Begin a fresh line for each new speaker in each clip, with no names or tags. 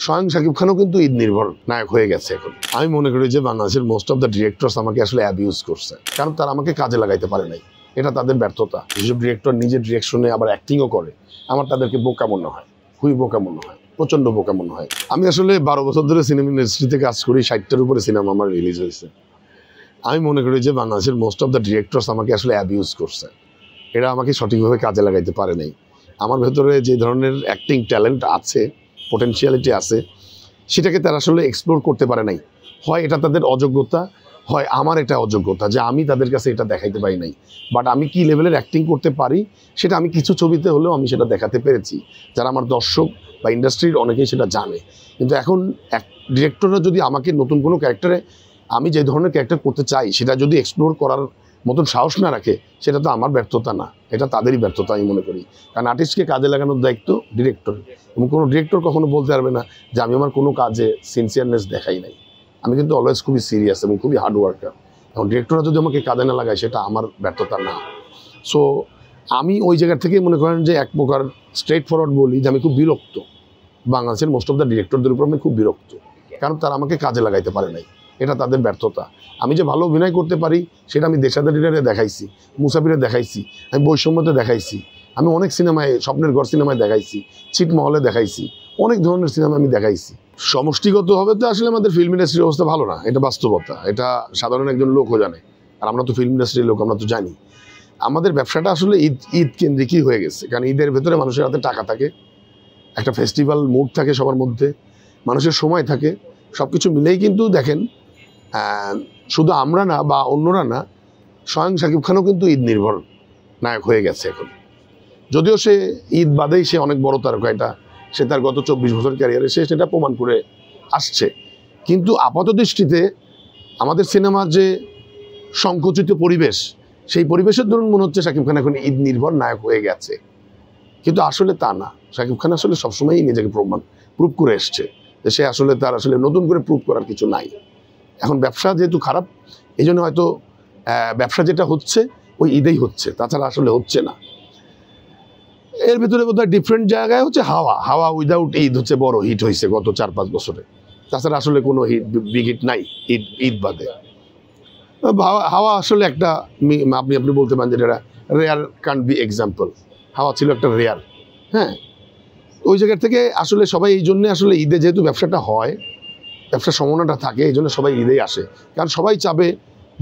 স্বয়ং শাকিব খানও কিন্তু ঈদ নির্ভর নায়ক হয়ে গেছে এখন। আমি মনে করি যে বাংলাদেশের মোস্ট অফ দ্য ডিরেক্টরস আমাকে আসলে অ্যাবিউজ করছে, কারণ তারা আমাকে কাজে লাগাইতে পারে নাই। এটা তাদের ব্যর্থতা। যেসব ডিরেক্টর নিজের ডিরেকশনে আবার অ্যাক্টিংও করে, আমার তাদেরকে বোকা মনে হয়, খুবই বোকা মনে হয়, প্রচণ্ড বোকা মনে হয়। আমি আসলে 12 বছর ধরে সিনেমা ইন্ডাস্ট্রিতে কাজ করি, 60টার উপরে সিনেমা আমার রিলিজ হয়েছে। আমি মনে করি যে বাংলাদেশের মোস্ট অফ দ্য ডিরেক্টরস আমাকে আসলে অ্যাবিউজ করছে, এরা আমাকে সঠিকভাবে কাজে লাগাইতে পারে নাই। আমার ভেতরে যে ধরনের অ্যাক্টিং ট্যালেন্ট আছে, পোটেনশিয়ালিটি আছে, সেটাকে তারা আসলে এক্সপ্লোর করতে পারে নাই। হয় এটা তাদের অযোগ্যতা, হয় আমার এটা অযোগ্যতা যে আমি তাদের কাছে এটা দেখাইতে পারি নাই। বাট আমি কি লেভেলের অ্যাক্টিং করতে পারি সেটা আমি কিছু ছবিতে হলেও আমি সেটা দেখাতে পেরেছি, যারা আমার দর্শক বা ইন্ডাস্ট্রির অনেকেই সেটা জানে। কিন্তু এখন ডিরেক্টররা যদি আমাকে নতুন কোনো ক্যারেক্টারে, আমি যে ধরনের ক্যারেক্টার করতে চাই সেটা যদি এক্সপ্লোর করার মতন সাহস না রাখে, সেটা তো আমার ব্যর্থতা না, এটা তাদেরই ব্যর্থতা আমি মনে করি। কারণ আর্টিস্টকে কাজে লাগানোর দায়িত্ব ডিরেক্টরের, এবং কোনো ডিরেক্টর কখনো বলতে পারবে না যে আমি আমার কোনো কাজে সিনসিয়ারনেস দেখাই নাই। আমি কিন্তু অলওয়েজ খুবই সিরিয়াস এবং খুবই হার্ড ওয়ার্কার। এখন ডিরেক্টররা যদি আমাকে কাজে না লাগায়, সেটা আমার ব্যর্থতা না। সো আমি ওই জায়গা থেকে মনে করেন যে এক প্রকার স্ট্রেট ফরওয়ার্ড বলি যে আমি খুব বিরক্ত, বাংলাদেশের মোস্ট অফ দ্য ডিরেক্টরদের উপর আমি খুব বিরক্ত, কারণ তারা আমাকে কাজে লাগাইতে পারে নাই। এটা তাদের ব্যর্থতা। আমি যে ভালো অভিনয় করতে পারি সেটা আমি দেশাদারিরে দেখাইছি, মুসাফিরে দেখাইছি, আমি বৈষম্যতে দেখাইছি, আমি অনেক সিনেমায়, স্বপ্নের ঘর সিনেমায় দেখাইছি, ছিটমহলে দেখাইছি, অনেক ধরনের সিনেমা আমি দেখাইছি। সমষ্টিগতভাবে তো আসলে আমাদের ফিল্ম ইন্ডাস্ট্রির অবস্থা ভালো না, এটা বাস্তবতা, এটা সাধারণ একজন লোকও জানে। আর আমরা তো ফিল্ম ইন্ডাস্ট্রির লোক, আমরা তো জানি আমাদের ব্যবসাটা আসলে ঈদ কেন্দ্রিকই হয়ে গেছে। কারণ ঈদের ভেতরে মানুষের হাতে টাকা থাকে, একটা ফেস্টিভ্যাল মুড থাকে সবার মধ্যে, মানুষের সময় থাকে, সব কিছু মিলেই কিন্তু দেখেন শুধু আমরা না বা অন্যরা না, স্বয়ং শাকিব খানও কিন্তু ঈদ নির্ভর নায়ক হয়ে গেছে এখন। যদিও সে ঈদ বাদেই সে অনেক বড় তারকা, এটা সে তার গত 24 বছর ক্যারিয়ারে সে সেটা প্রমাণ করে আসছে। কিন্তু আপাত দৃষ্টিতে আমাদের সিনেমার যে সংকুচিত পরিবেশ, সেই পরিবেশের দরুন মনে হচ্ছে শাকিব খান এখন ঈদ নির্ভর নায়ক হয়ে গেছে, কিন্তু আসলে তা না। শাকিব খান আসলে সবসময়ই নিজেকে প্রুভ করে এসছে যে সে আসলে তার আসলে নতুন করে প্রুভ করার কিছু নাই। এখন ব্যবসা যেহেতু খারাপ, এই জন্য হয়তো ব্যবসা যেটা হচ্ছে ওই ঈদেই হচ্ছে, তাছাড়া আসলে হচ্ছে না। এর ভিতরে বোধহয় ডিফারেন্ট জায়গায় হচ্ছে হাওয়া উইদাউট ঈদ হচ্ছে বড় হিট হয়েছে গত 4-5 বছরে, তাছাড়া আসলে কোনো হিট, বিগ হিট নাই ঈদ বাদে। হাওয়া আসলে একটা আপনি বলতে পারেন যেটা রেয়ার কান্ট বি এক্সাম্পল। হাওয়া ছিল একটা রেয়ার, হ্যাঁ। ওই জায়গা থেকে আসলে সবাই এই জন্যে আসলে ঈদে যেহেতু ব্যবসাটা হয়, ব্যবসার সম্ভাবনাটা থাকে, এই জন্য সবাই ঈদেই আসে। কারণ সবাই চাবে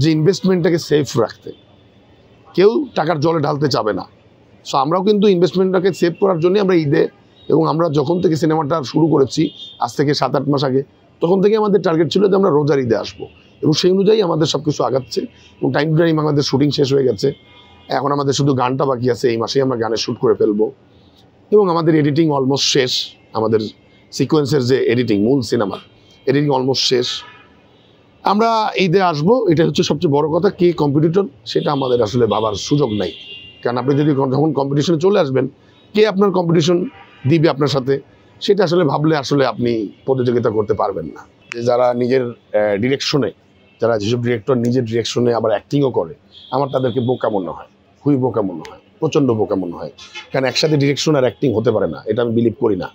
যে ইনভেস্টমেন্টটাকে সেফ রাখতে, কেউ টাকার জলে ঢালতে চাবে না। সো আমরাও কিন্তু ইনভেস্টমেন্টটাকে সেভ করার জন্যই আমরা ঈদে, এবং আমরা যখন থেকে সিনেমাটা শুরু করেছি আজ থেকে 7-8 মাস আগে, তখন থেকে আমাদের টার্গেট ছিল যে আমরা রোজার ঈদে আসবো, এবং সেই অনুযায়ী আমাদের সব কিছু আগাচ্ছে। এবং টাইম টু টাইম আমাদের শুটিং শেষ হয়ে গেছে, এখন আমাদের শুধু গানটা বাকি আছে, এই মাসেই আমরা গানের শ্যুট করে ফেলবো, এবং আমাদের এডিটিং অলমোস্ট শেষ। আমাদের সিকোয়েন্সের যে এডিটিং, মূল সিনেমার এডিটিং অলমোস্ট শেষ। আমরা ঈদে আসবো, এটা হচ্ছে সবচেয়ে বড় কথা। কে কম্পিটিটর সেটা আমাদের আসলে ভাবার সুযোগ নাই, কারণ আপনি যদি যখন কম্পিটিশনে চলে আসবেন, কে আপনার কম্পিটিশন দিবে আপনার সাথে, সেটা আসলে ভাবলে আসলে আপনি প্রতিযোগিতা করতে পারবেন না। যে যারা নিজের ডিরেকশনে, যারা যেসব ডিরেক্টর নিজের ডিরেকশনে আবার অ্যাক্টিংও করে, আমার তাদেরকে বোকা মনে হয়, খুবই বোকা মনে হয়, প্রচণ্ড বোকা মনে হয়। কারণ একসাথে ডিরেকশন আর অ্যাক্টিং হতে পারে না, এটা আমি বিলিভ করি না।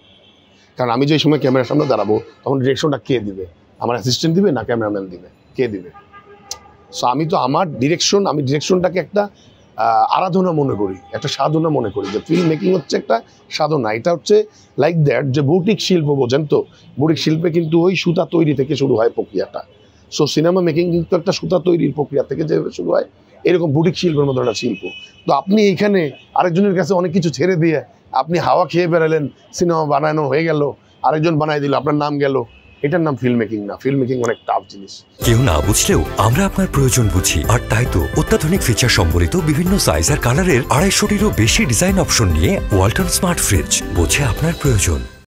কারণ আমি যে সময় ক্যামেরার সামনে দাঁড়াবো, তখন ডিরেকশনটা কে দিবে? আমার অ্যাসিস্ট্যান্ট দিবে না ক্যামেরাম্যান দিবে? কে দিবে? সো আমি তো আমার ডিরেকশনটাকে একটা আরাধনা মনে করি, একটা সাধনা মনে করি, যে ফিল্ম মেকিং হচ্ছে একটা সাধনা। এটা হচ্ছে লাইক দ্যাট, যে বুটিক শিল্প বোঝেন তো, বুটিক শিল্পে কিন্তু ওই সুতা তৈরি থেকে শুরু হয় প্রক্রিয়াটা। সো সিনেমা মেকিং কিন্তু একটা সুতা তৈরির প্রক্রিয়া থেকে যে শুরু হয়, এরকম বুটিক শিল্পের মতো একটা শিল্প। তো আপনি এইখানে আরেকজনের কাছে অনেক কিছু ছেড়ে দিয়ে আপনি হাওয়া খেয়ে বেড়ালেন, সিনেমা বানানো হয়ে গেল, আরেকজন বানাই দিল, আপনার নাম গেল, এটার নাম ফিল্ম মেকিং না। ফিল্ম মেকিং অনেক টাফ জিনিস।
কেউ না বুঝলেও আমরা আপনার প্রয়োজন বুঝি, আর তাই তো অত্যাধুনিক ফিচার সম্বলিত বিভিন্ন সাইজ আর কালারের 250-টিরও বেশি ডিজাইন অপশন নিয়ে ওয়ালটন স্মার্ট ফ্রিজ বোঝে আপনার প্রয়োজন।